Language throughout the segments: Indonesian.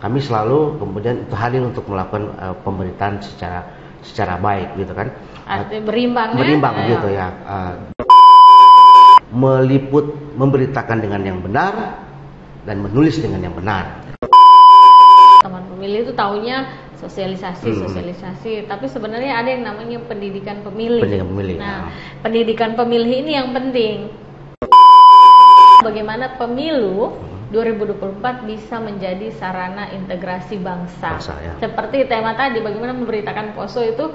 kami selalu kemudian itu hadir untuk melakukan pemberitaan secara baik gitu kan. Artinya berimbang gitu ya. Meliput, memberitakan dengan yang benar dan menulis dengan yang benar. Teman pemilih itu taunya sosialisasi, tapi sebenarnya ada yang namanya pendidikan pemilih. Nah, pendidikan pemilih ini yang penting. Bagaimana pemilu 2024 bisa menjadi sarana integrasi bangsa. Ya. Seperti tema tadi, bagaimana memberitakan Poso itu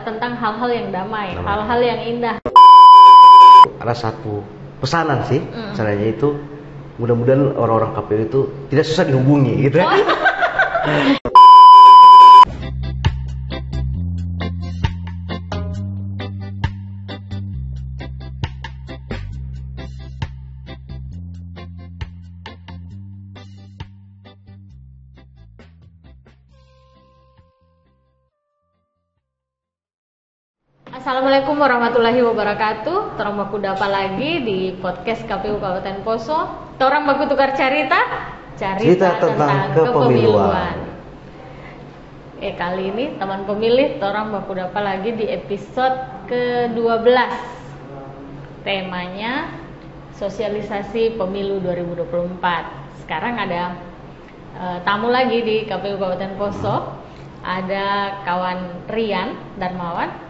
tentang hal-hal yang damai, hal-hal yang indah. Ada satu pesanan sih, pesanannya itu mudah-mudahan orang-orang KPU itu tidak susah dihubungi gitu ya. Assalamualaikum warahmatullahi wabarakatuh. Torang baku dapa lagi di podcast KPU Kabupaten Poso. Torang baku tukar cerita tentang kepemiluan. Kali ini teman pemilih torang baku dapa lagi di episode ke-12. Temanya sosialisasi pemilu 2024. Sekarang ada tamu lagi di KPU Kabupaten Poso. Ada kawan Rian Darmawan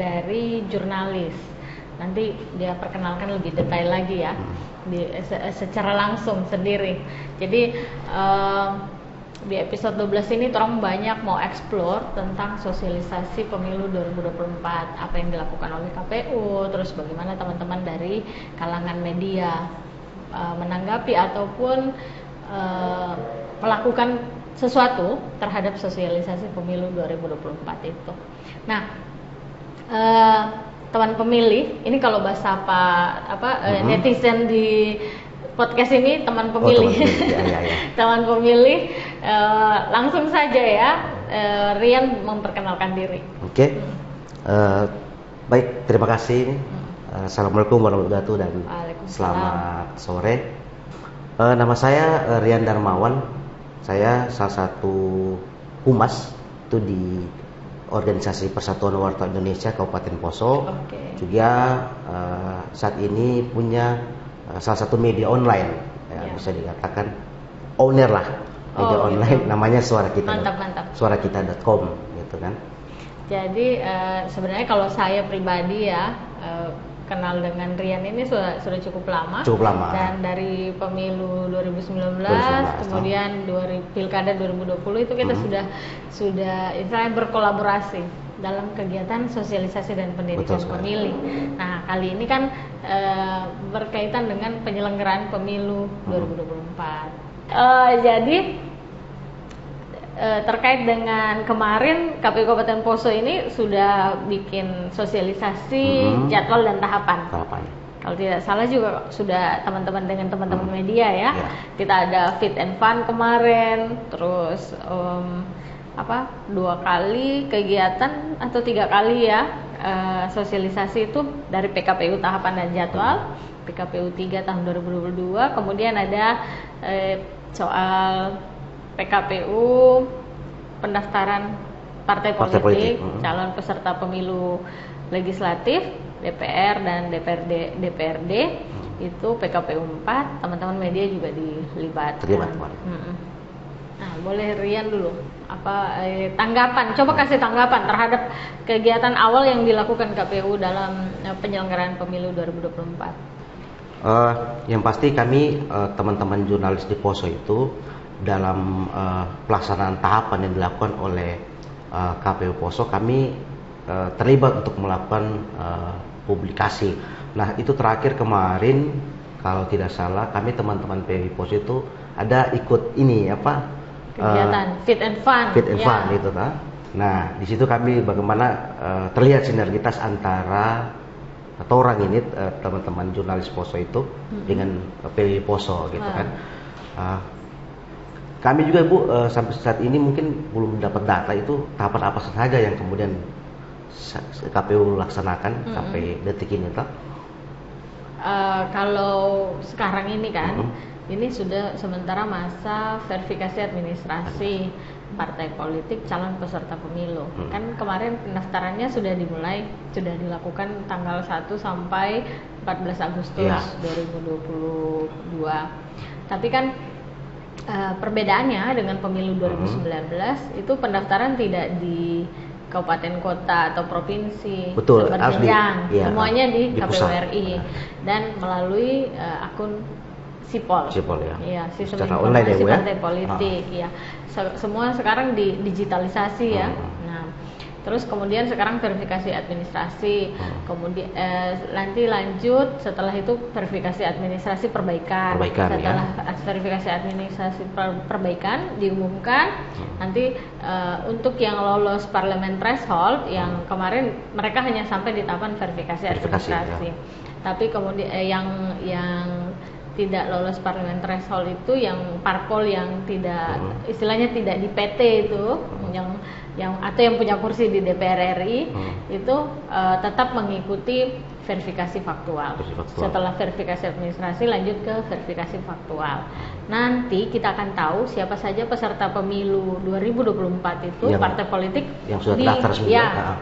dari jurnalis. Nanti dia perkenalkan lebih detail lagi ya, secara langsung sendiri. Jadi di episode 12 ini orang banyak mau explore tentang sosialisasi pemilu 2024, apa yang dilakukan oleh KPU, terus bagaimana teman-teman dari kalangan media menanggapi ataupun melakukan sesuatu terhadap sosialisasi pemilu 2024 itu. Nah, teman pemilih, ini kalau bahasa netizen di podcast ini teman pemilih. Teman pemilih, langsung saja ya, Rian memperkenalkan diri. Oke. Baik, terima kasih. Assalamualaikum warahmatullahi wabarakatuh dan selamat sore. Nama saya Rian Darmawan. Saya salah satu humas itu di Organisasi Persatuan Wartawan Indonesia Kabupaten Poso. Juga saat ini punya salah satu media online, bisa dikatakan owner lah media online, gitu. Namanya Suara Kita. Mantap. Suarakita.com gitu kan. Jadi sebenarnya kalau saya pribadi ya kenal dengan Rian ini sudah cukup lama. Dan dari pemilu 2019 kemudian Pilkada 2020 itu kita sudah istilahnya berkolaborasi dalam kegiatan sosialisasi dan pendidikan pemilih. Nah, kali ini kan berkaitan dengan penyelenggaraan pemilu 2024. Jadi terkait dengan kemarin KPU Kabupaten Poso ini sudah bikin sosialisasi jadwal dan tahapan. Kalau tidak salah juga sudah teman-teman dengan teman-teman media ya. Kita ada fit and fun kemarin, terus 2 kali kegiatan atau 3 kali ya sosialisasi itu dari PKPU tahapan dan jadwal, PKPU 3 tahun 2022, kemudian ada soal PKPU pendaftaran partai politik. Calon peserta pemilu legislatif, DPR dan DPRD itu PKPU 4, teman-teman media juga dilibatkan. Nah, boleh Rian dulu tanggapan, coba kasih tanggapan terhadap kegiatan awal yang dilakukan KPU dalam penyelenggaraan pemilu 2024. Yang pasti kami teman-teman jurnalis di Poso itu dalam pelaksanaan tahapan yang dilakukan oleh KPU Poso, kami terlibat untuk melakukan publikasi. Nah, itu terakhir kemarin kalau tidak salah kami teman-teman PWI Poso itu ada ikut ini kegiatan fit and fun itu kan. Nah, di situ kami bagaimana terlihat sinergitas antara orang ini teman-teman jurnalis Poso itu dengan PWI Poso gitu kan. Kami juga Bu sampai saat ini mungkin belum dapat data itu tahapan apa saja yang kemudian KPU laksanakan sampai detik ini kalau sekarang ini kan ini sudah sementara masa verifikasi administrasi partai politik calon peserta pemilu. Kan kemarin pendaftarannya sudah dimulai, sudah dilakukan tanggal 1 sampai 14 Agustus 2022. Tapi kan perbedaannya dengan pemilu 2019 itu pendaftaran tidak di kabupaten kota atau provinsi berjenjang, semuanya di KPU RI dan melalui akun Sipol ya, sistem informasi partai politik ya. Semua sekarang digitalisasi ya. Nah, terus kemudian sekarang verifikasi administrasi, kemudian nanti lanjut setelah itu verifikasi administrasi perbaikan setelah verifikasi administrasi perbaikan diumumkan nanti untuk yang lolos parlemen threshold yang kemarin mereka hanya sampai di tahapan verifikasi administrasi. Tapi kemudian yang tidak lolos parlemen threshold itu yang parpol yang tidak istilahnya tidak di PT itu yang atau yang punya kursi di DPR RI itu tetap mengikuti verifikasi faktual. Setelah verifikasi administrasi lanjut ke verifikasi faktual. Nanti kita akan tahu siapa saja peserta pemilu 2024 itu partai politik yang sudah terdaftar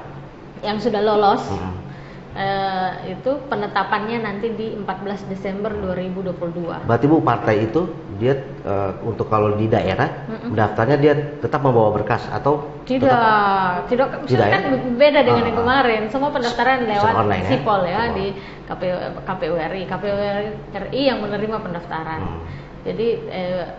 yang sudah lolos. Itu penetapannya nanti di 14 Desember 2022. Berarti Bu, partai itu dia untuk kalau di daerah daftarnya dia tetap membawa berkas atau tidak kan beda dengan yang kemarin. Semua pendaftaran lewat Sipol ya di KPU RI yang menerima pendaftaran. Jadi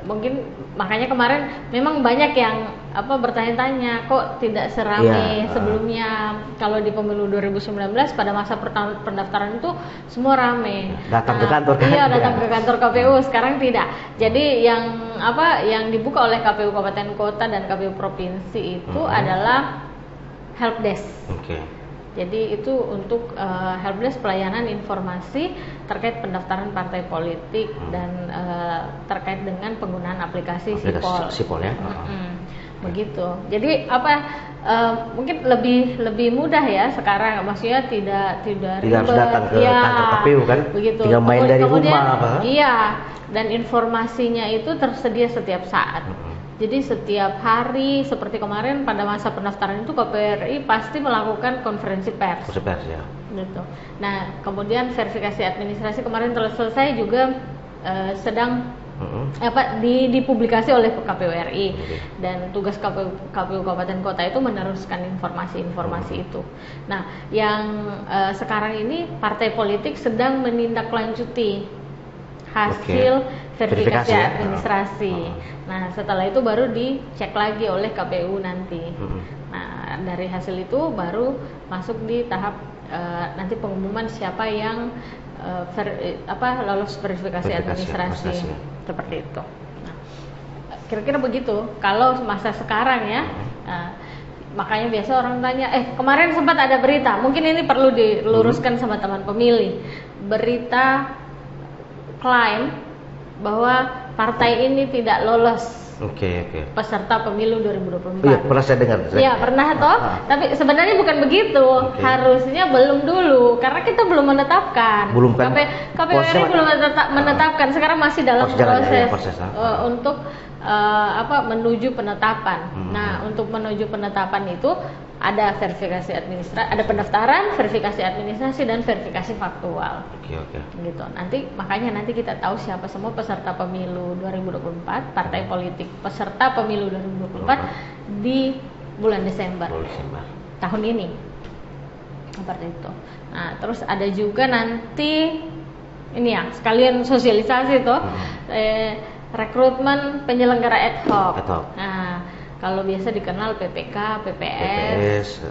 mungkin makanya kemarin memang banyak yang bertanya-tanya kok tidak seramai sebelumnya. Kalau di pemilu 2019 pada masa pendaftaran itu semua ramai. Datang ke kantor kan? Iya, datang ke kantor KPU. Sekarang tidak. Jadi yang dibuka oleh KPU Kabupaten Kota dan KPU Provinsi itu adalah helpdesk. Jadi itu untuk helpdesk pelayanan informasi terkait pendaftaran partai politik dan terkait dengan penggunaan aplikasi Sipol ya. Begitu. Jadi mungkin lebih mudah ya sekarang. Maksudnya tidak harus datang ke kantor KPU kan. Begitu. Tinggal main dari rumah Iya. Dan informasinya itu tersedia setiap saat. Jadi setiap hari seperti kemarin pada masa pendaftaran itu KPU RI pasti melakukan konferensi pers. Ya. Gitu. Nah, kemudian verifikasi administrasi kemarin selesai juga sedang dipublikasi oleh KPU RI dan tugas KPU Kabupaten Kota itu meneruskan informasi-informasi itu. Nah, yang sekarang ini partai politik sedang menindaklanjuti hasil verifikasi administrasi. Nah, setelah itu baru dicek lagi oleh KPU nanti. Nah, dari hasil itu baru masuk di tahap nanti pengumuman siapa yang lolos verifikasi administrasi. Seperti itu. Nah, kira-kira begitu. Kalau masa sekarang ya. Makanya biasa orang tanya, kemarin sempat ada berita, mungkin ini perlu diluruskan sama teman pemilih. Berita klaim bahwa partai ini tidak lolos peserta pemilu 2024. Iya, pernah saya dengar. Iya, pernah toh. Tapi sebenarnya bukan begitu. Harusnya belum dulu karena kita belum menetapkan. Belum kan? KPU RI belum menetapkan. Sekarang masih dalam proses untuk menuju penetapan. Nah, untuk menuju penetapan itu ada verifikasi administrasi, ada pendaftaran, verifikasi administrasi dan verifikasi faktual. Gitu. Makanya nanti kita tahu siapa semua peserta pemilu 2024, partai politik peserta pemilu 2024 di bulan Desember. Tahun ini. Seperti itu. Nah, terus ada juga nanti ini ya, sekalian sosialisasi tuh. Rekrutmen penyelenggara ad hoc. Nah, kalau biasa dikenal PPK, PPS,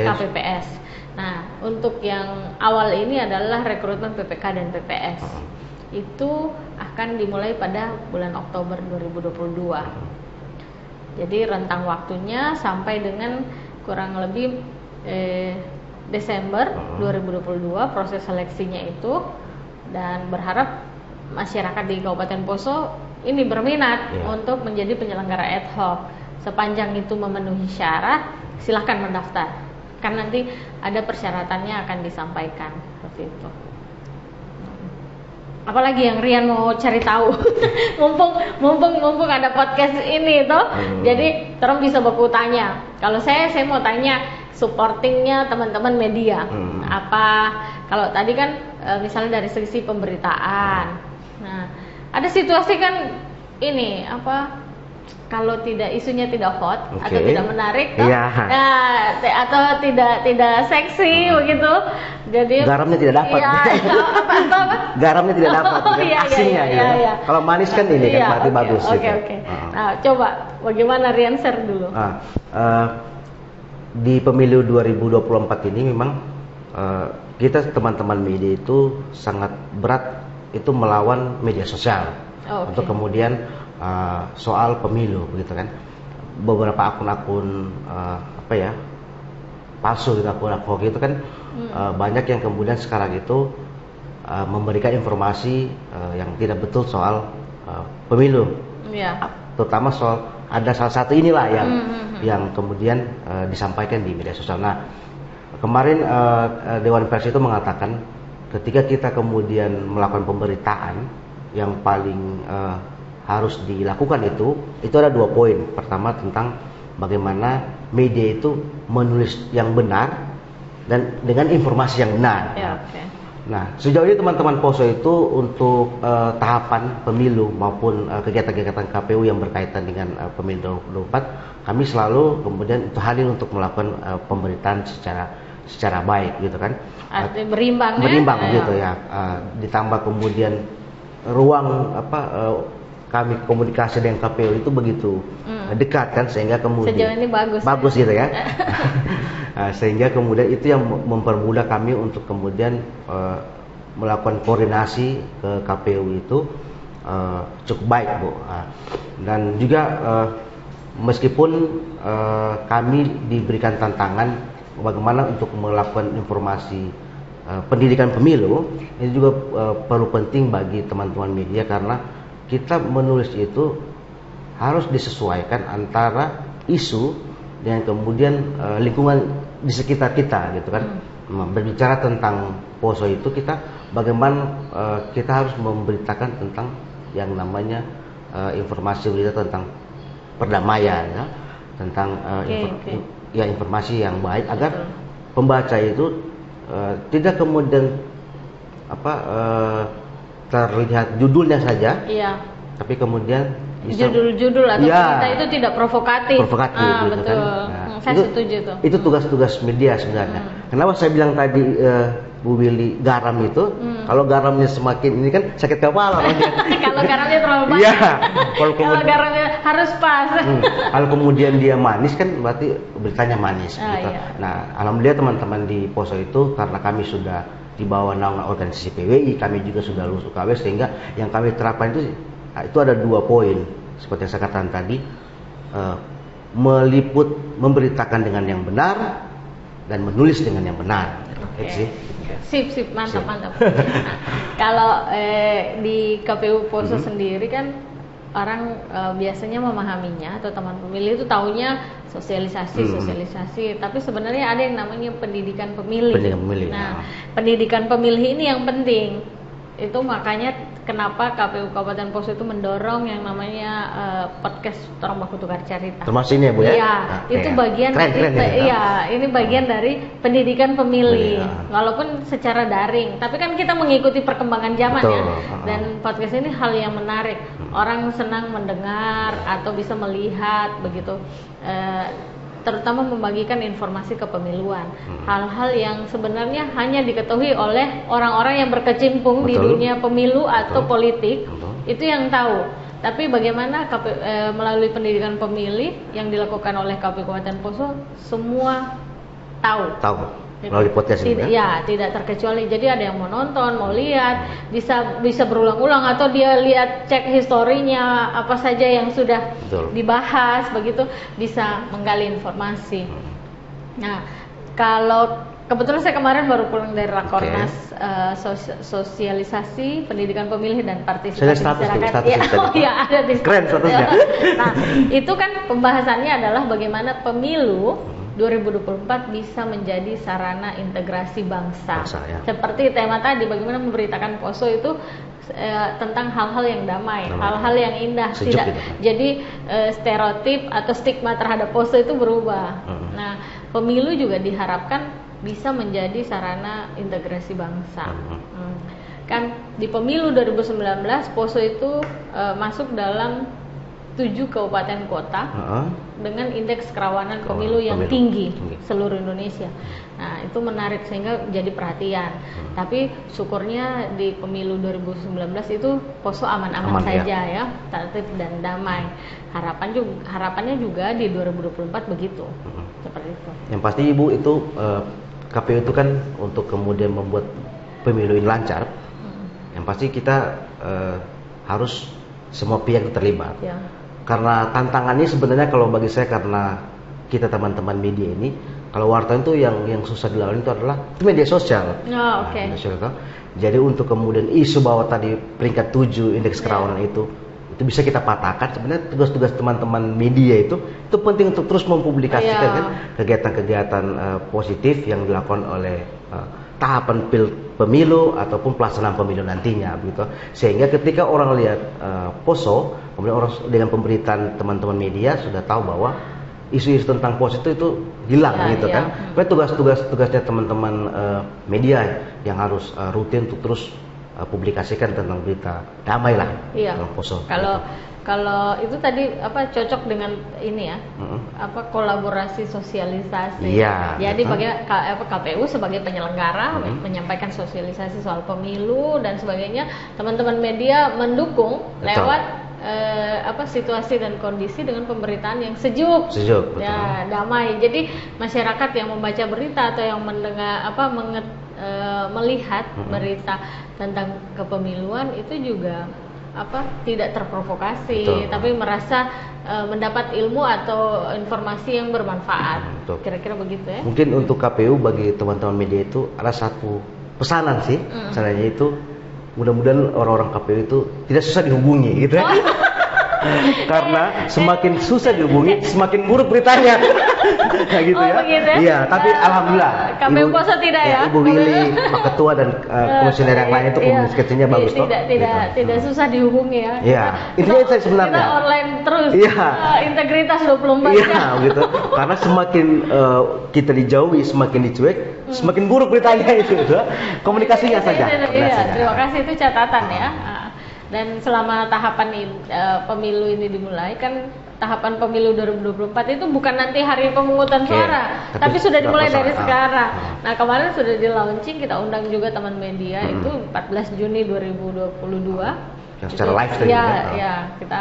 KPPS. Nah, untuk yang awal ini adalah rekrutmen PPK dan PPS. Itu akan dimulai pada bulan Oktober 2022. Jadi rentang waktunya sampai dengan kurang lebih Desember 2022 proses seleksinya itu, dan berharap masyarakat di Kabupaten Poso ini berminat untuk menjadi penyelenggara ad hoc. Sepanjang itu memenuhi syarat, silahkan mendaftar. Kan nanti ada persyaratannya akan disampaikan seperti itu. apalagi yang Rian mau cari tahu. mumpung ada podcast ini toh. Jadi terus bisa baku tanya. Kalau saya mau tanya supportingnya teman-teman media. Apa kalau tadi kan misalnya dari sisi pemberitaan. Nah, ada situasi kan ini apa? Kalau isunya tidak hot atau tidak menarik, atau tidak seksi begitu, jadi garamnya tidak dapat. Apa? Garamnya tidak dapat, asinnya. Kalau manis kan ini kan berarti bagus. Oke. Nah, coba bagaimana Rian share dulu? Di pemilu 2024 ini memang kita teman-teman media itu sangat berat itu melawan media sosial untuk kemudian soal pemilu begitu kan. Beberapa akun-akun palsu gitu, akun-akun gitu kan banyak yang kemudian sekarang itu memberikan informasi yang tidak betul soal pemilu. Terutama soal ada salah satu inilah yang kemudian disampaikan di media sosial. Nah, kemarin Dewan Pers itu mengatakan ketika kita kemudian melakukan pemberitaan yang paling harus dilakukan itu ada 2 poin. Pertama tentang bagaimana media itu menulis yang benar dan dengan informasi yang benar. Nah, sejauh ini teman-teman Poso itu untuk tahapan pemilu maupun kegiatan-kegiatan KPU yang berkaitan dengan pemilu 2024, kami selalu kemudian itu hadir untuk melakukan pemberitaan secara baik gitu kan. Berimbang gitu ya. Ditambah kemudian ruang kami komunikasi dengan KPU itu begitu dekat kan, sehingga kemudian sejauh ini bagus gitu ya. Sehingga kemudian itu yang mempermudah kami untuk kemudian melakukan koordinasi ke KPU itu cukup baik, Bu. Dan juga meskipun kami diberikan tantangan bagaimana untuk melakukan informasi pendidikan pemilu, ini juga perlu penting bagi teman-teman media karena kita menulis itu harus disesuaikan antara isu dan kemudian lingkungan di sekitar kita gitu kan. Berbicara tentang Poso itu kita bagaimana kita harus memberitakan tentang yang namanya informasi berita tentang perdamaian ya, tentang informasi yang baik agar pembaca itu tidak kemudian terlihat judulnya saja, tapi kemudian judul-judul atau berita itu tidak provokatif. Gitu betul. Kan? Saya setuju tuh. Itu tugas-tugas media sebenarnya. Kenapa saya bilang tadi Bu Willy garam itu? Kalau garamnya semakin ini kan sakit kepala. Kalau garamnya terlalu banyak. Kalau garamnya harus pas. Kalau kemudian dia manis kan berarti beritanya manis. Gitu. Nah, alhamdulillah teman-teman di Poso itu karena kami sudah di bawah naungan organisasi PWI, kami juga sudah lulus UKW, sehingga yang kami terapkan itu ada 2 poin seperti yang saya katakan tadi, memberitakan dengan yang benar dan menulis dengan yang benar. Sip, mantap. Kalau di KPU Poso sendiri kan orang biasanya memahaminya atau teman pemilih itu taunya sosialisasi, tapi sebenarnya ada yang namanya pendidikan pemilih. Pendidikan pemilih ini yang penting. Itu makanya kenapa KPU Kabupaten Poso itu mendorong yang namanya podcast Torong Baku Tukar Carita. Termasuk ini ya, Bu ya? Iya, itu bagian ini bagian dari pendidikan pemilih. Walaupun secara daring, tapi kan kita mengikuti perkembangan zaman. Betul. Ya. Dan podcast ini hal yang menarik. Orang senang mendengar atau bisa melihat begitu. Terutama membagikan informasi kepemiluan, hal-hal yang sebenarnya hanya diketahui oleh orang-orang yang berkecimpung di dunia pemilu atau politik, itu yang tahu. Tapi bagaimana melalui pendidikan pemilih yang dilakukan oleh KPU Kabupaten Poso, semua tahu. Melalui podcast ini tidak terkecuali. Jadi ada yang mau nonton, mau lihat, bisa berulang-ulang atau dia lihat cek historinya apa saja yang sudah dibahas, begitu bisa menggali informasi. Nah, kalau kebetulan saya kemarin baru pulang dari Rakornas sosialisasi pendidikan pemilih dan partisipasi masyarakat. Ada di keren statusnya. Nah, itu kan pembahasannya adalah bagaimana pemilu 2024 bisa menjadi sarana integrasi bangsa. Ya. Seperti tema tadi, bagaimana memberitakan Poso itu tentang hal-hal yang damai, hal-hal yang indah. Sejuk tidak gitu. Jadi stereotip atau stigma terhadap Poso itu berubah. Nah, pemilu juga diharapkan bisa menjadi sarana integrasi bangsa. Kan di pemilu 2019 Poso itu masuk dalam 7 kabupaten kota dengan indeks kerawanan pemilu yang tinggi seluruh Indonesia. Nah, itu menarik sehingga jadi perhatian. Tapi syukurnya di pemilu 2019 itu Poso aman-aman saja ya, tertib dan damai. Harapannya juga di 2024 begitu. Seperti itu. Yang pasti Ibu itu KPU itu kan untuk kemudian membuat pemilu ini lancar. Yang pasti kita harus semua pihak terlibat. Ya. Karena tantangannya sebenarnya kalau bagi saya, karena kita teman-teman media ini, kalau wartawan itu yang susah dilakukan itu adalah media sosial. Okay. Media sosial. Jadi untuk kemudian isu bahwa tadi peringkat 7 indeks kerawanan itu bisa kita patahkan. Sebenarnya tugas-tugas teman-teman media itu penting untuk terus mempublikasikan kan kegiatan-kegiatan positif yang dilakukan oleh tahapan pemilu ataupun pelaksanaan pemilu nantinya, begitu. Sehingga ketika orang lihat Poso, kemudian orang dengan pemberitaan teman-teman media sudah tahu bahwa isu-isu tentang Poso itu hilang, gitu kan. Tugasnya teman-teman media yang harus rutin untuk terus publikasikan tentang berita damai lah tentang Poso. Kalau itu tadi cocok dengan ini ya, kolaborasi sosialisasi. Jadi KPU sebagai penyelenggara menyampaikan sosialisasi soal pemilu dan sebagainya, teman-teman media mendukung lewat situasi dan kondisi dengan pemberitaan yang sejuk ya, damai. Jadi masyarakat yang membaca berita atau yang mendengar melihat berita tentang kepemiluan itu juga tidak terprovokasi, tapi merasa mendapat ilmu atau informasi yang bermanfaat. Kira-kira begitu ya. Mungkin untuk KPU bagi teman-teman media itu ada satu pesanan sih, pesanannya itu mudah-mudahan orang-orang KPU itu tidak susah dihubungi, gitu ya. Karena semakin susah dihubungi, semakin buruk beritanya. Kayak gitu ya. Begitu ya? Iya, tapi alhamdulillah KPU Poso tidak ya. Ibu Willy, Pak Ketua dan komisioner yang lain itu komunikasinya bagus toh. Tidak susah dihubungi ya. Iya. Intinya saya sebenarnya kita online terus. Integritas 24 jam. Iya, gitu. Karena semakin kita dijauhi, semakin dicuek, semakin buruk beritanya itu. Komunikasinya saja. Terima kasih, itu catatan ya. Dan selama tahapan pemilu ini dimulai, kan tahapan pemilu 2024 itu bukan nanti hari pemungutan suara, tapi sudah dimulai dari sekarang. Nah, kemarin sudah di launching, kita undang juga teman media itu 14 Juni 2022. Secara live stream. Ya, kita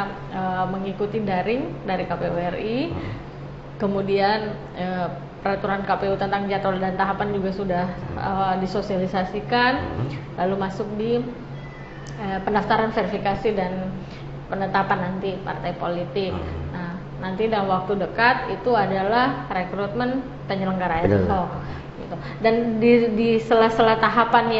mengikuti daring dari KPU RI. Kemudian peraturan KPU tentang jadwal dan tahapan juga sudah disosialisasikan. Lalu masuk di pendaftaran, verifikasi dan penetapan nanti partai politik. Nah, nanti dalam waktu dekat itu adalah rekrutmen penyelenggara ad hoc. Gitu. Dan di sela-sela tahapan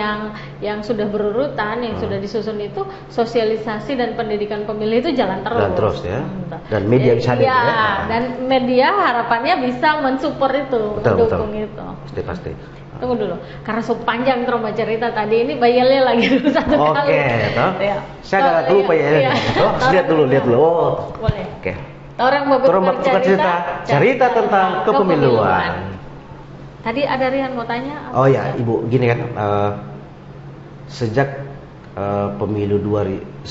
yang sudah berurutan, yang sudah disusun itu, sosialisasi dan pendidikan pemilih itu jalan terus. Jalan terus ya. Dan media bisa dan media harapannya bisa mensupport itu, mendukung itu. Pasti. Tunggu dulu, karena panjang terus cerita tadi ini, Bayelnya lagi dulu satu kali. Oke, saya agak lupa ya. Lihat dulu. Boleh. Oke. Orang bertukar cerita tentang kepemiluan. Tadi ada Rian mau tanya? Oh ya, Ibu, gini kan, sejak pemilu 2009,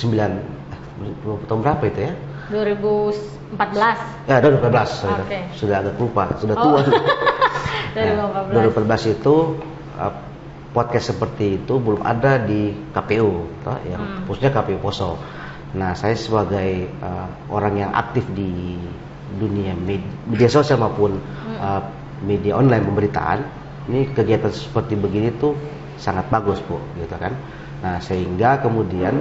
tahun berapa itu ya? 2014. Ya, 2014. Sudah agak lupa, sudah tua. 2014 itu podcast seperti itu belum ada di KPU, khususnya KPU Poso. Nah, saya sebagai orang yang aktif di dunia media sosial maupun media online pemberitaan, ini kegiatan seperti begini tuh sangat bagus, Bu, gitu kan. Nah, sehingga kemudian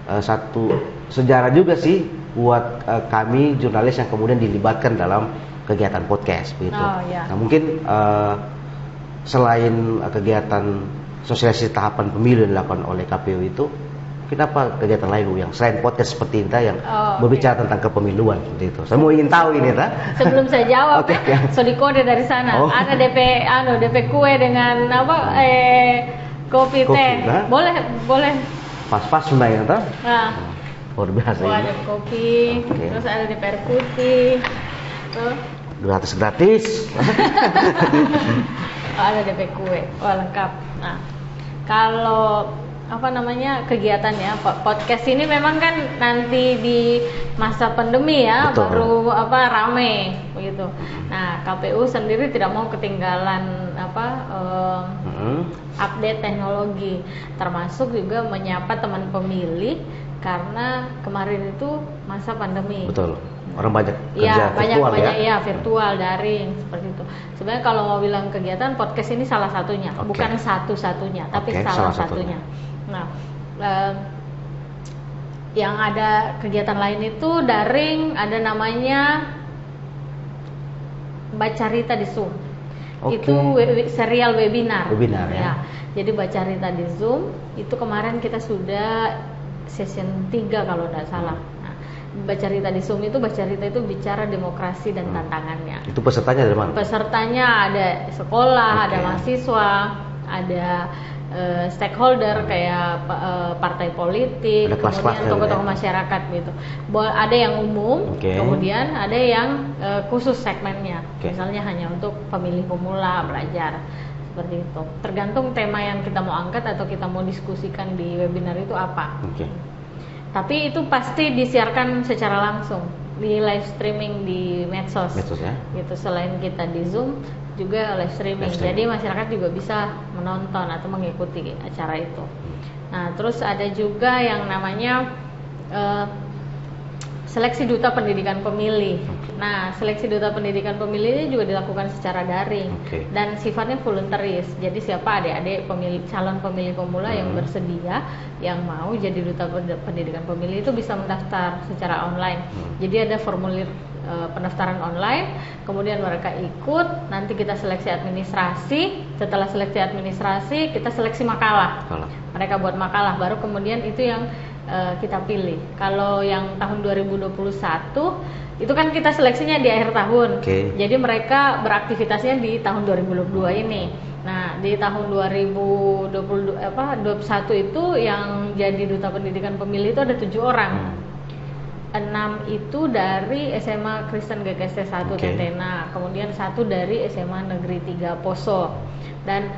satu sejarah juga sih buat kami jurnalis yang kemudian dilibatkan dalam kegiatan podcast begitu. Nah, mungkin selain kegiatan sosialisasi tahapan pemilu yang dilakukan oleh KPU itu, mungkin apa kegiatan lain Bu yang selain podcast seperti ini yang berbicara tentang kepemiluan seperti itu. Saya mau ingin tahu ini Sebelum saya jawab, so dikode dari sana. Ada DP kue dengan kopi teh. Boleh. Pas sebenarnya luar biasa. Ada kopi, terus ada DP air putih. Gratis. Ada DP kue, lengkap. Nah, kalau kegiatan ya podcast ini memang kan nanti di masa pandemi ya. Betul. Baru rame begitu. Nah, KPU sendiri tidak mau ketinggalan update teknologi, termasuk juga menyapa teman pemilih karena kemarin itu masa pandemi. Betul. Orang banyak kerja virtual virtual, daring seperti itu. Sebenarnya kalau mau bilang kegiatan, podcast ini salah satunya, bukan satu-satunya, tapi salah satunya. Nah, yang ada kegiatan lain itu daring, ada namanya Bacarita di Zoom. Itu serial webinar ya. Jadi Bacarita di Zoom itu kemarin kita sudah season 3 kalau tidak salah. Bacarita di Zoom itu bicara demokrasi dan tantangannya. Itu pesertanya dari mana? Pesertanya ada sekolah, ada mahasiswa, ada stakeholder kayak partai politik, kemudian tokoh-tokoh masyarakat gitu. Ada yang umum, kemudian ada yang khusus segmennya. Misalnya hanya untuk pemilih pemula belajar. Seperti itu. Tergantung tema yang kita mau angkat atau kita mau diskusikan di webinar itu apa. Tapi itu pasti disiarkan secara langsung di live streaming di medsos ya? Gitu. Selain kita di Zoom juga live streaming. Jadi masyarakat juga bisa menonton atau mengikuti acara itu. Nah, terus ada juga yang namanya seleksi duta pendidikan pemilih. Nah, seleksi duta pendidikan pemilih ini juga dilakukan secara daring dan sifatnya volunteeris. Jadi siapa adik-adik calon pemilih pemula yang bersedia, yang mau jadi duta pendidikan pemilih itu bisa mendaftar secara online. Jadi ada formulir pendaftaran online, kemudian mereka ikut, nanti kita seleksi administrasi. Setelah seleksi administrasi, kita seleksi makalah. Mereka buat makalah, baru kemudian itu yang kita pilih. Kalau yang tahun 2021 itu kan kita seleksinya di akhir tahun. Jadi mereka beraktivitasnya di tahun 2022 ini. Nah, di tahun 2021 itu yang jadi duta pendidikan pemilih itu ada 7 orang. 6 itu dari SMA Kristen GKST 1 Tetena, kemudian 1 dari SMA Negeri 3 Poso. Dan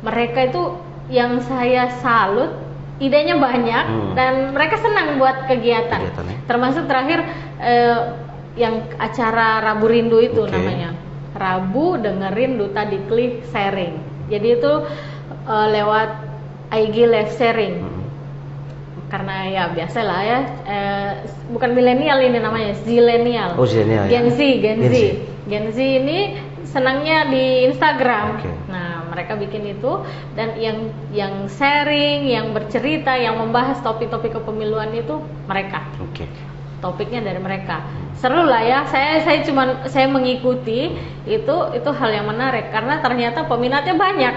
mereka itu yang saya salut, idenya banyak dan mereka senang buat kegiatan. Termasuk terakhir yang acara Rabu Rindu itu namanya. Rabu dengerin Duta Diklik sharing. Jadi itu lewat IG live sharing. Karena ya biasalah ya, bukan milenial ini namanya, zilenial. Gen Z ini senangnya di Instagram. Nah, mereka bikin itu dan yang sharing, yang bercerita, yang membahas topik-topik kepemiluan itu mereka. Topiknya dari mereka. Seru lah ya. Saya mengikuti itu hal yang menarik karena ternyata peminatnya banyak.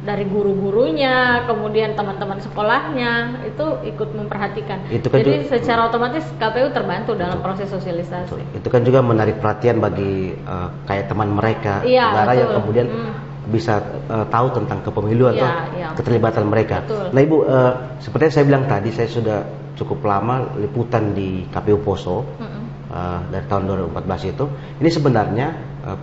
Dari guru-gurunya, kemudian teman-teman sekolahnya itu ikut memperhatikan. Jadi secara otomatis KPU terbantu dalam proses sosialisasi. Itu kan juga menarik perhatian bagi kayak teman mereka, saudara yang kemudian bisa tahu tentang kepemiluan atau keterlibatan mereka. Nah Ibu, seperti yang saya bilang tadi, saya sudah cukup lama liputan di KPU Poso dari tahun 2014 itu. Ini sebenarnya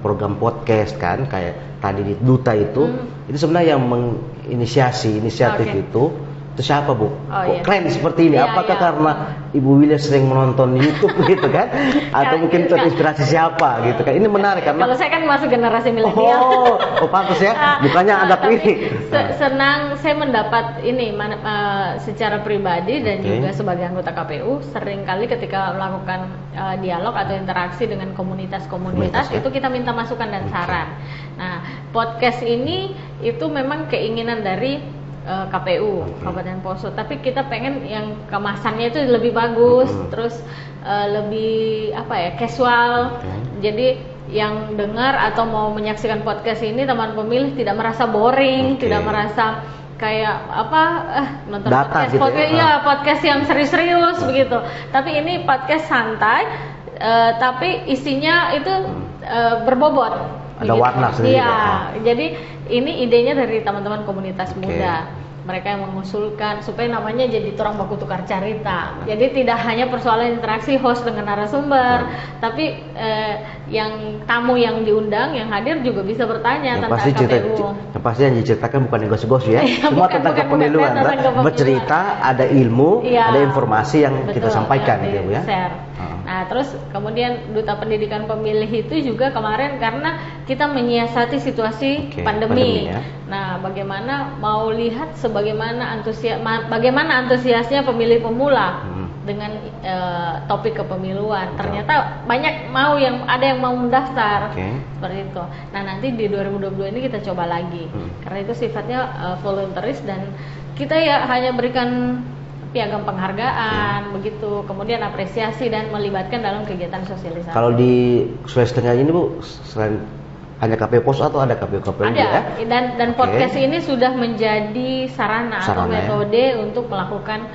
program podcast kan, kayak tadi di Duta itu sebenarnya yang menginisiasi inisiatif itu siapa Bu? Kok keren seperti ini? Apakah karena Ibu Willy sering menonton YouTube gitu kan? Atau mungkin terinspirasi siapa gitu kan? Ini menarik karena kalau saya kan masuk generasi milenial. Pantas ya. Bukannya ada ini. Senang saya mendapat ini secara pribadi dan juga sebagai anggota KPU seringkali ketika melakukan dialog atau interaksi dengan komunitas-komunitas itu kita minta masukan dan saran. Nah, podcast ini itu memang keinginan dari KPU Kabupaten Poso, tapi kita pengen yang kemasannya itu lebih bagus, terus lebih casual. Jadi yang dengar atau mau menyaksikan podcast ini teman pemilih tidak merasa boring, tidak merasa kayak apa nonton data podcast, gitu podcast ya, podcast yang serius-serius begitu. Tapi ini podcast santai, tapi isinya itu berbobot. Ada warna sendiri. Iya, jadi ini idenya dari teman-teman komunitas muda. Mereka yang mengusulkan supaya namanya jadi Torang Baku Tukar Carita. Jadi tidak hanya persoalan interaksi host dengan narasumber, tapi yang tamu yang diundang, yang hadir juga bisa bertanya tentang KPU. Yang pasti yang diceritakan bukan yang gosip-gosip ya, semua tentang kepemiluan. Bercerita, ada ilmu, ada informasi yang kita sampaikan gitu ya. Share. Nah, terus kemudian Duta Pendidikan Pemilih itu juga kemarin karena kita menyiasati situasi pandemi. Ya. Nah, bagaimana mau lihat bagaimana antusiasnya pemilih pemula dengan topik kepemiluan. Ternyata banyak ada yang mau mendaftar. Seperti itu. Nah, nanti di 2022 ini kita coba lagi. Karena itu sifatnya volunteeris dan kita ya hanya berikan piagam penghargaan begitu, kemudian apresiasi dan melibatkan dalam kegiatan sosialisasi. Kalau di Sulawesi Tengah ini Bu, selain hanya KPU Pos atau ada KPU ada ya? Dan podcast ini sudah menjadi sarana atau metode untuk melakukan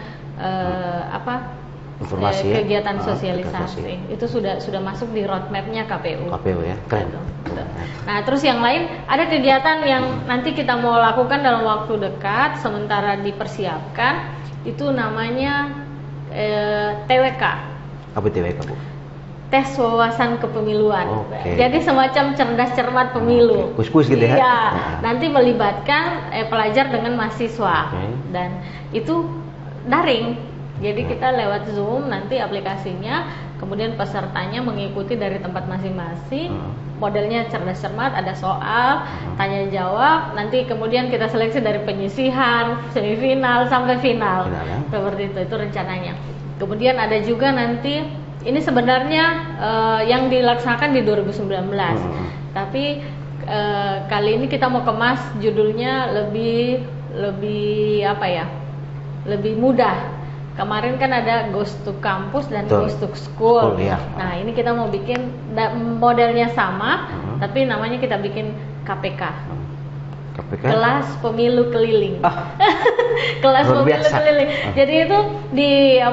informasi kegiatan sosialisasi. Itu sudah masuk di roadmapnya KPU. KPU ya, keren. Nah, terus yang lain ada kegiatan yang nanti kita mau lakukan dalam waktu dekat, sementara dipersiapkan. Itu namanya TWK. Apa TWK, Bu? Tes wawasan kepemiluan. Jadi semacam cerdas cermat pemilu. Kuis-kuis gitu ya? Iya. Nanti melibatkan pelajar dengan mahasiswa dan itu daring. Jadi kita lewat Zoom nanti aplikasinya, kemudian pesertanya mengikuti dari tempat masing-masing. Modelnya cerdas cermat, ada soal, tanya jawab, nanti kemudian kita seleksi dari penyisihan, semifinal sampai final. Seperti itu rencananya. Kemudian ada juga nanti ini sebenarnya yang dilaksanakan di 2019. Tapi kali ini kita mau kemas judulnya lebih lebih mudah. Kemarin kan ada Ghost to Campus dan Ghost to School. Nah, ini kita mau bikin modelnya sama, tapi namanya kita bikin KPK. Kelas Pemilu Keliling. Kelas Pemilu Keliling. Jadi itu di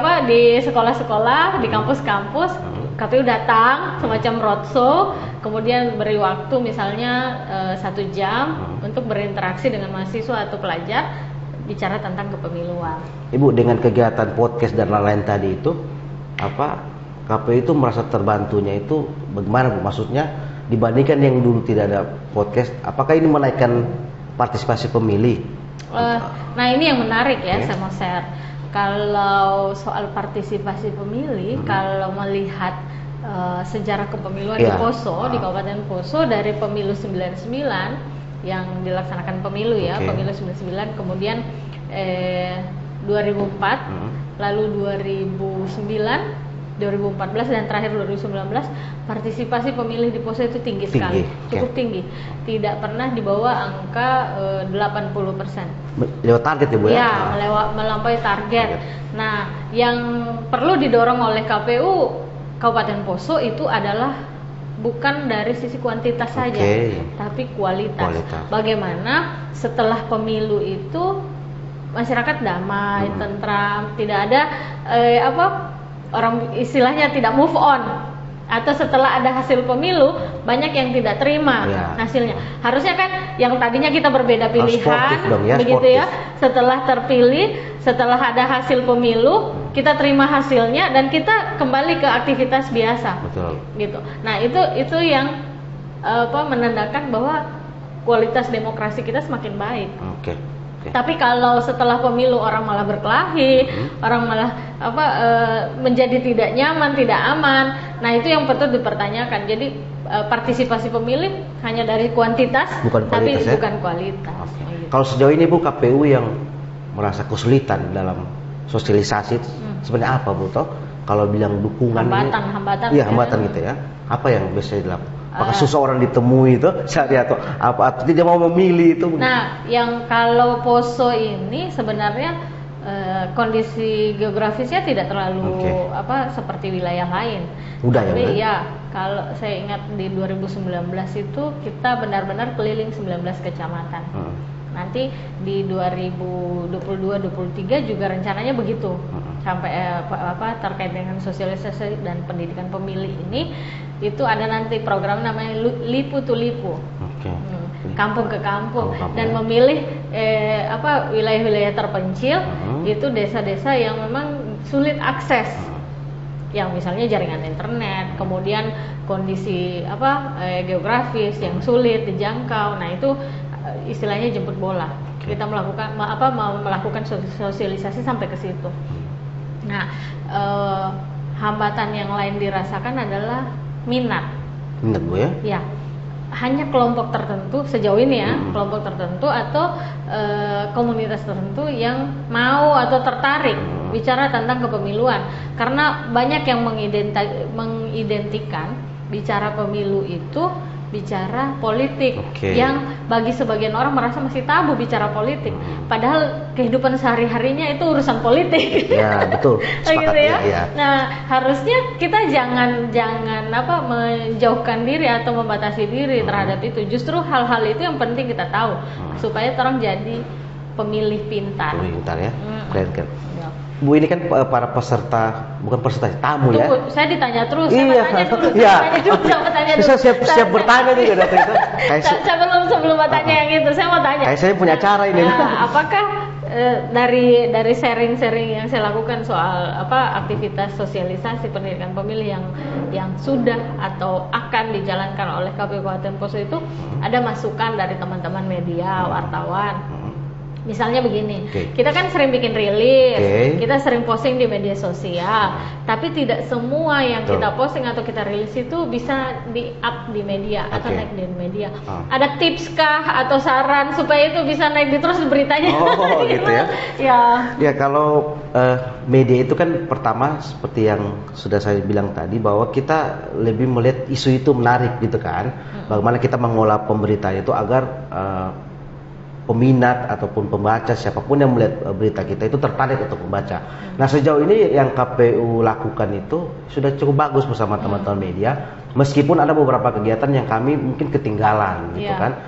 sekolah-sekolah, di kampus-kampus, KPU datang semacam roadshow, kemudian beri waktu misalnya 1 jam untuk berinteraksi dengan mahasiswa atau pelajar, bicara tentang kepemiluan. Ibu, dengan kegiatan podcast dan lain-lain tadi itu, KPU itu merasa terbantunya itu bagaimana, Bu? Maksudnya dibandingkan yang dulu tidak ada podcast, apakah ini menaikkan partisipasi pemilih? Nah, ini yang menarik ya, saya mau share. Kalau soal partisipasi pemilih, kalau melihat sejarah kepemiluan di Poso, di Kabupaten Poso dari pemilu 99 yang dilaksanakan pemilu ya, pemilu 99, kemudian 2004, lalu 2009, 2014 dan terakhir 2019, partisipasi pemilih di Poso itu tinggi sekali, cukup tinggi, tidak pernah di bawah angka 80%. Lewat target ya, Bu ya? Ya, melampaui target. Nah, yang perlu didorong oleh KPU Kabupaten Poso itu adalah bukan dari sisi kuantitas saja, tapi kualitas. Bagaimana setelah pemilu itu masyarakat damai, tentram, tidak ada orang istilahnya tidak move on. Atau setelah ada hasil pemilu banyak yang tidak terima hasilnya. Harusnya kan yang tadinya kita berbeda pilihan, begitu ya. Setelah terpilih, setelah ada hasil pemilu, kita terima hasilnya dan kita kembali ke aktivitas biasa. Betul. Gitu. Nah, itu yang menandakan bahwa kualitas demokrasi kita semakin baik. Tapi kalau setelah pemilu orang malah berkelahi, orang malah menjadi tidak nyaman, tidak aman. Nah, itu yang patut dipertanyakan. Jadi partisipasi pemilih hanya dari kuantitas, tapi bukan kualitas. Gitu. Kalau sejauh ini, Bu, KPU yang merasa kesulitan dalam sosialisasi sebenarnya apa, Bu? Kalau bilang dukungan hambatan gitu ya. Apa yang biasa dilakukan? Apakah susah orang ditemui itu atau atau tidak mau memilih itu? Nah, yang kalau Poso ini sebenarnya kondisi geografisnya tidak terlalu seperti wilayah lain. Tapi ya kalau saya ingat di 2019 itu kita benar-benar keliling 19 kecamatan. Nanti di 2022-23 juga rencananya begitu. Sampai terkait dengan sosialisasi dan pendidikan pemilih ini, itu ada nanti program namanya Lipu to Lipu. Kampung ke kampung dan memilih wilayah-wilayah terpencil, itu desa-desa yang memang sulit akses. Yang misalnya jaringan internet, kemudian kondisi geografis yang sulit dijangkau. Nah, itu istilahnya jemput bola. Kita melakukan sosialisasi sampai ke situ. Nah, hambatan yang lain dirasakan adalah minat. Minat, Bu ya? Ya. Hanya kelompok tertentu sejauh ini ya, kelompok tertentu atau komunitas tertentu yang mau atau tertarik bicara tentang kepemiluan, karena banyak yang mengidentikan bicara pemilu itu bicara politik, yang bagi sebagian orang merasa masih tabu bicara politik, padahal kehidupan sehari-harinya itu urusan politik. Ya, betul. Gitu ya. Ya. Nah, harusnya kita jangan menjauhkan diri atau membatasi diri terhadap itu. Justru hal-hal itu yang penting kita tahu supaya orang jadi pemilih pintar. Pemilih pintar ya. Keren. Bu, ini kan para peserta, bukan peserta, tamu. Tunggu, ya. Saya ditanya terus. Iya. Saya siap bertanya juga dari itu. Sebelum bertanya yang itu, saya mau tanya. Saya punya cara ini. Apakah dari sharing-sharing yang saya lakukan soal aktivitas sosialisasi pendidikan pemilih yang sudah atau akan dijalankan oleh KPU Kabupaten Poso itu ada masukan dari teman-teman media, wartawan? Misalnya begini, kita kan sering bikin rilis, kita sering posting di media sosial, tapi tidak semua yang kita posting atau kita rilis itu bisa di-up di media atau naik di media. Ada tips kah atau saran supaya itu bisa naik di terus beritanya? Oh, gitu ya? Ya, kalau media itu kan pertama seperti yang sudah saya bilang tadi, bahwa kita lebih melihat isu itu menarik gitu kan. Bagaimana kita mengolah pemberitaan itu agar peminat ataupun pembaca, siapapun yang melihat berita kita itu tertarik untuk membaca. Nah, sejauh ini yang KPU lakukan itu sudah cukup bagus bersama teman-teman media, meskipun ada beberapa kegiatan yang kami mungkin ketinggalan gitu kan.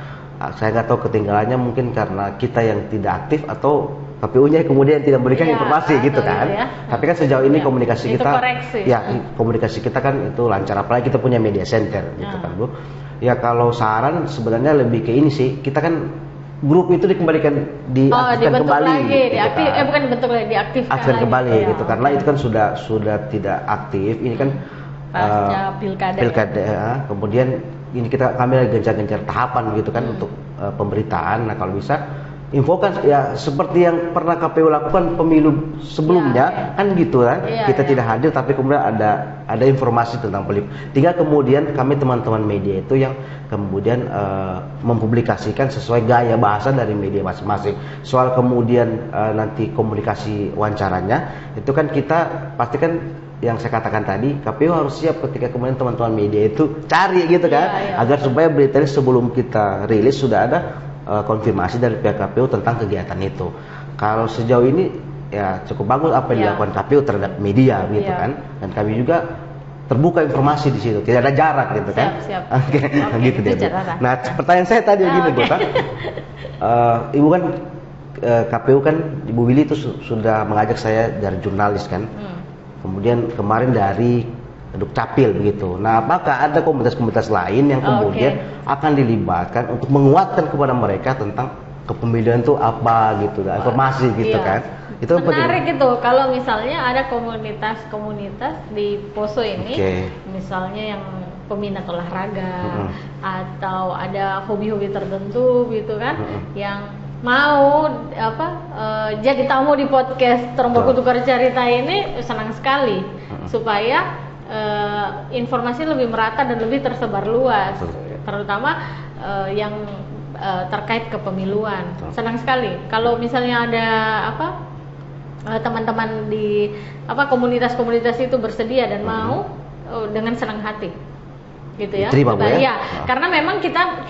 Saya nggak tahu ketinggalannya mungkin karena kita yang tidak aktif atau KPU-nya kemudian tidak memberikan informasi gitu kan. Tapi kan sejauh ini komunikasi kita, komunikasi kita kan itu lancar, apalagi kita punya media center gitu kan, Bu. Ya, kalau saran sebenarnya lebih ke ini sih, kita kan grup itu diaktifkan kembali, bukan dibentuk lagi, diaktifkan kembali gitu, karena itu kan sudah tidak aktif. Ini kan pasca pilkada. Kemudian ini kami lagi gencar-gencar tahapan gitu kan untuk pemberitaan. Nah, kalau bisa infokan ya seperti yang pernah KPU lakukan pemilu sebelumnya kan gitu kan. Kita tidak hadir tapi kemudian ada informasi tentang pemilu. Tinggal kemudian kami teman-teman media itu yang kemudian mempublikasikan sesuai gaya bahasa dari media masing-masing. Soal kemudian nanti komunikasi wawancaranya itu kan kita pastikan yang saya katakan tadi, KPU harus siap ketika kemudian teman-teman media itu cari gitu kan, agar supaya beritanya sebelum kita rilis sudah ada konfirmasi dari pihak KPU tentang kegiatan itu. Kalau sejauh ini ya cukup bagus apa yang dilakukan KPU terhadap media gitu kan, dan kami juga terbuka informasi di situ, tidak ada jarak gitu kan. Oke, gitu dia. Nah, pertanyaan saya tadi begini, Bu. Ibu kan KPU kan, Ibu Willy itu sudah mengajak saya dari jurnalis kan. Kemudian kemarin dari Dukcapil begitu. Nah, apakah ada komunitas-komunitas lain yang kemudian akan dilibatkan untuk menguatkan kepada mereka tentang kepemilian itu apa gitu, informasi gitu kan? Itu menarik gitu. Kalau misalnya ada komunitas-komunitas di Poso ini, misalnya yang peminat olahraga atau ada hobi-hobi tertentu gitu kan, yang mau jadi tamu di podcast Terumbaku Tukar Cerita ini, senang sekali supaya informasi lebih merata dan lebih tersebar luas, terutama yang terkait kepemiluan. Senang sekali kalau misalnya ada teman-teman di komunitas-komunitas itu bersedia dan mau, dengan senang hati gitu ya. Karena memang kita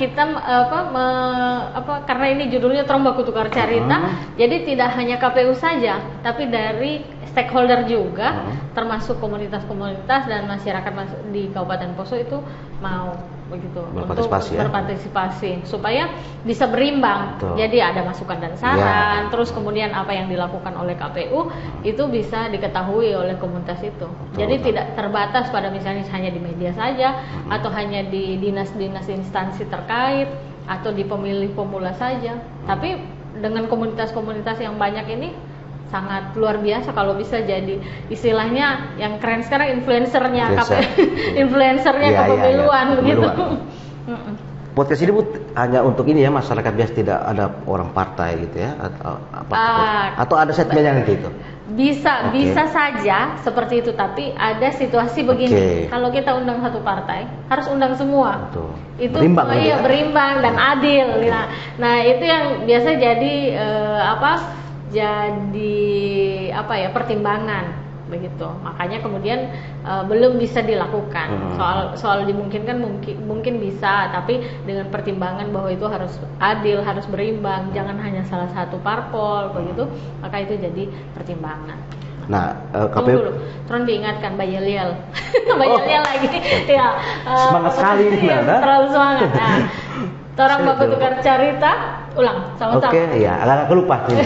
karena ini judulnya Terumbaku Tukar Cerita, jadi tidak hanya KPU saja, tapi dari stakeholder juga, termasuk komunitas-komunitas dan masyarakat di Kabupaten Poso itu mau begitu, berpartisipasi, untuk berpartisipasi supaya bisa berimbang. Betul. Jadi ada masukan dan saran, terus kemudian apa yang dilakukan oleh KPU itu bisa diketahui oleh komunitas itu. Betul. Jadi tidak terbatas pada misalnya hanya di media saja atau hanya di dinas-dinas instansi terkait atau di pemilih pemula saja. Tapi dengan komunitas-komunitas yang banyak ini sangat luar biasa kalau bisa jadi istilahnya yang keren sekarang influencernya kepemiluan begitu. Podcast ini hanya untuk ini ya, masyarakat biasa, tidak ada orang partai gitu ya atau ada segmennya nanti itu. Bisa saja seperti itu, tapi ada situasi begini. Kalau kita undang satu partai, harus undang semua. Betul. Itu berimbang dan adil. Nah, itu yang biasa jadi pertimbangan begitu. Makanya kemudian belum bisa dilakukan. Soal dimungkinkan mungkin bisa, tapi dengan pertimbangan bahwa itu harus adil, harus berimbang, jangan hanya salah satu parpol begitu, maka itu jadi pertimbangan. Nah, KPU terus diingatkan Mbak Yelial. Mbak Yelial lagi ya. Semangat sekali ini, terlalu semangat. Orang baku tukar cerita, ulang sama-sama. Oke, ya, agak kelupa nih.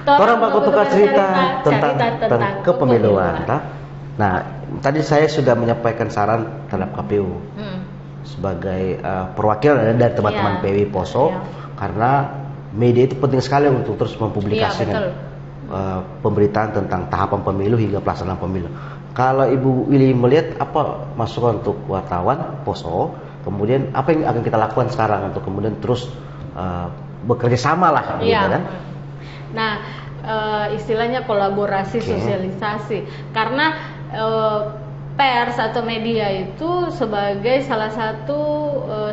Orang baku tukar cerita tentang kepemiluan. Nah, tadi saya sudah menyampaikan saran terhadap KPU sebagai perwakilan dari teman-teman PWI Poso, karena media itu penting sekali untuk terus mempublikasikan pemberitaan tentang tahapan pemilu hingga pelaksanaan pemilu. Kalau Ibu Willy melihat apa masukan untuk wartawan Poso, kemudian apa yang akan kita lakukan sekarang untuk kemudian terus bekerja sama lah, gitu kan? Nah, istilahnya kolaborasi, sosialisasi, karena pers atau media itu sebagai salah satu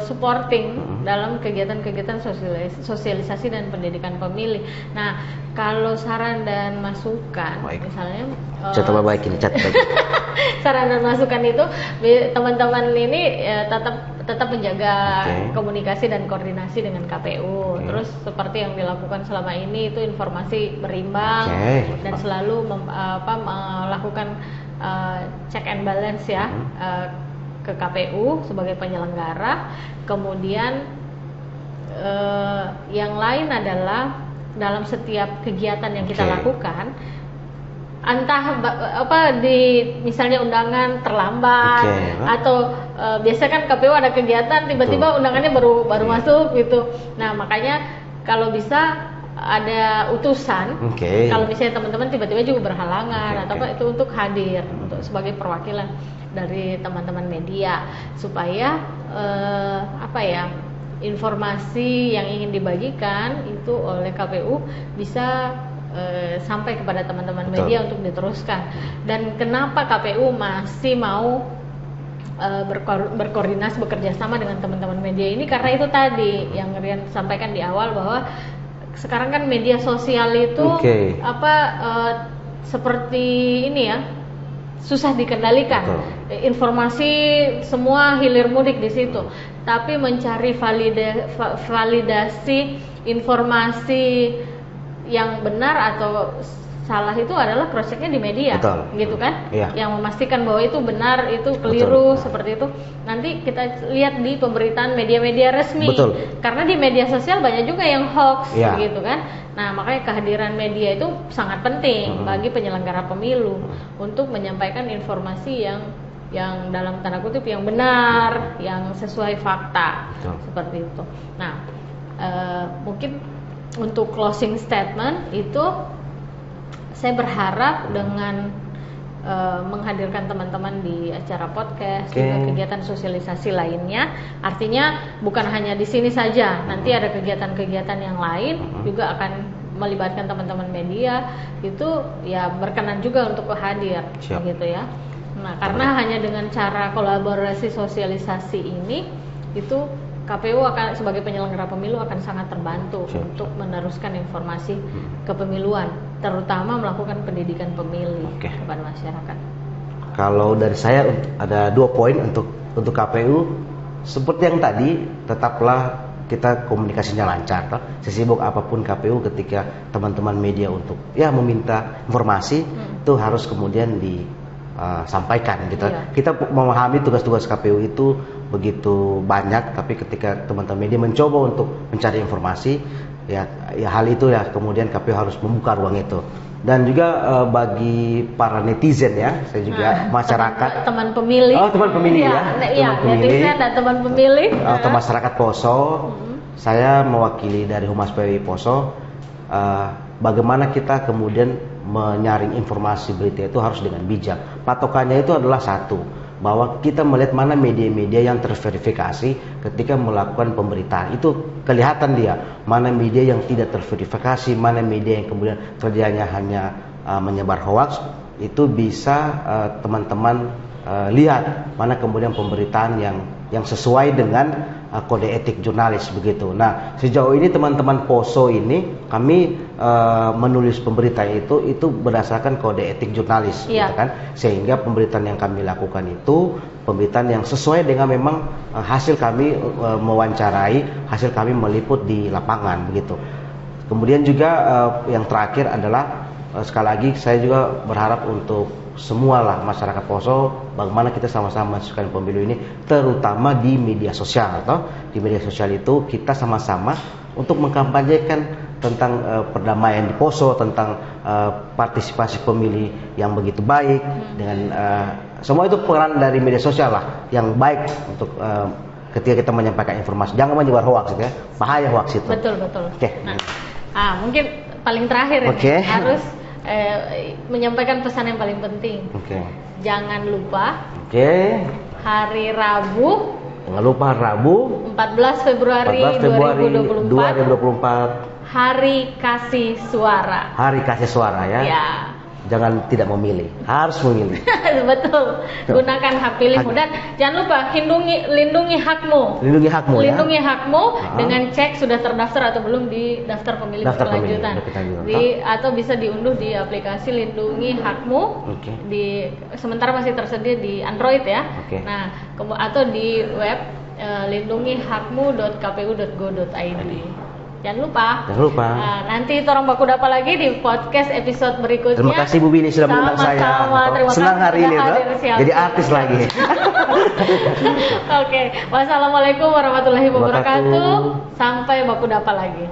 supporting dalam kegiatan-kegiatan sosialisasi dan pendidikan pemilih. Nah, kalau saran dan masukan, misalnya saran dan masukan itu teman-teman ini tetap menjaga komunikasi dan koordinasi dengan KPU. Terus seperti yang dilakukan selama ini itu informasi berimbang dan selalu melakukan check and balance ya ke KPU sebagai penyelenggara. Kemudian yang lain adalah dalam setiap kegiatan yang kita lakukan, entah misalnya undangan terlambat atau biasanya kan KPU ada kegiatan tiba-tiba undangannya baru masuk gitu. Nah, makanya kalau bisa ada utusan, kalau misalnya teman-teman tiba-tiba juga berhalangan atau itu untuk hadir untuk sebagai perwakilan dari teman-teman media supaya informasi yang ingin dibagikan itu oleh KPU bisa sampai kepada teman-teman media untuk diteruskan. Dan kenapa KPU masih mau berkoordinasi, bekerja sama dengan teman-teman media ini, karena itu tadi yang Rian sampaikan di awal bahwa sekarang kan media sosial itu seperti ini ya, susah dikendalikan. Informasi semua hilir mudik di situ. Tapi mencari validasi informasi yang benar atau salah itu adalah cross-checknya di media, gitu kan? Yang memastikan bahwa itu benar, itu keliru, seperti itu. Nanti kita lihat di pemberitaan media-media resmi. Karena di media sosial banyak juga yang hoax, gitu kan? Nah, makanya kehadiran media itu sangat penting bagi penyelenggara pemilu untuk menyampaikan informasi yang dalam tanda kutip yang benar, yang sesuai fakta, seperti itu. Nah, mungkin untuk closing statement itu saya berharap dengan menghadirkan teman-teman di acara podcast, juga kegiatan sosialisasi lainnya, artinya bukan hanya di sini saja, nanti ada kegiatan-kegiatan yang lain juga akan melibatkan teman-teman media, itu ya berkenan juga untuk hadir, gitu ya. Nah, karena hanya dengan cara kolaborasi sosialisasi ini, itu KPU akan sebagai penyelenggara pemilu akan sangat terbantu untuk meneruskan informasi kepemiluan, terutama melakukan pendidikan pemilih kepada masyarakat. Kalau dari saya ada 2 poin untuk KPU, seperti yang tadi, tetaplah kita komunikasinya lancar. Sesibuk apapun KPU, ketika teman-teman media untuk meminta informasi, itu harus kemudian sampaikan gitu. Kita memahami tugas-tugas KPU itu begitu banyak, tapi ketika teman-teman media mencoba untuk mencari informasi, ya hal itu ya kemudian KPU harus membuka ruang itu. Dan juga bagi para netizen ya, saya juga masyarakat, teman pemilih. Teman pemilih ya. Teman pemilih netizen dan teman pemilih. Atau masyarakat Poso, saya mewakili dari Humas PWI Poso. Bagaimana kita kemudian menyaring informasi berita itu harus dengan bijak. Patokannya itu adalah satu, bahwa kita melihat mana media-media yang terverifikasi ketika melakukan pemberitaan. Itu kelihatan dia, mana media yang tidak terverifikasi, mana media yang kemudian kerjanya hanya menyebar hoaks. Itu bisa teman-teman lihat mana kemudian pemberitaan yang sesuai dengan kode etik jurnalis begitu. Nah, sejauh ini teman-teman Poso ini kami menulis pemberitaan itu berdasarkan kode etik jurnalis, gitu kan? Sehingga pemberitaan yang kami lakukan itu pemberitaan yang sesuai dengan memang hasil kami mewawancarai, hasil kami meliput di lapangan begitu. Kemudian juga yang terakhir adalah sekali lagi saya juga berharap untuk semualah masyarakat Poso, bagaimana kita sama-sama mensukseskan pemilu ini, terutama di media sosial. Di media sosial itu kita sama-sama untuk mengkampanyekan tentang perdamaian di Poso, tentang partisipasi pemilih yang begitu baik, dengan semua itu peran dari media sosial lah yang baik untuk ketika kita menyampaikan informasi. Jangan menyebar hoaks ya, bahaya hoaks itu. Betul. Nah, mungkin paling terakhir harus menyampaikan pesan yang paling penting. Jangan lupa. Hari Rabu. Jangan lupa Rabu. 14 Februari 2024. Hari kasih suara. Hari kasih suara ya. Jangan tidak memilih, harus memilih. Betul. Gunakan hak pilihmu dan jangan lupa lindungi hakmu. Lindungi hakmu dengan cek sudah terdaftar atau belum di daftar pemilih berkelanjutan. Atau bisa diunduh di aplikasi Lindungi Hakmu. Sementara masih tersedia di Android ya. Nah, atau di web lindungihakmu.kpu.go.id. Jangan lupa. Nanti orang baku dapat lagi di podcast episode berikutnya. Terima kasih Bu Bini sudah mengundang saya. Senang hari ini jadi artis lagi. Wassalamualaikum warahmatullahi wabarakatuh. Sampai baku dapat lagi.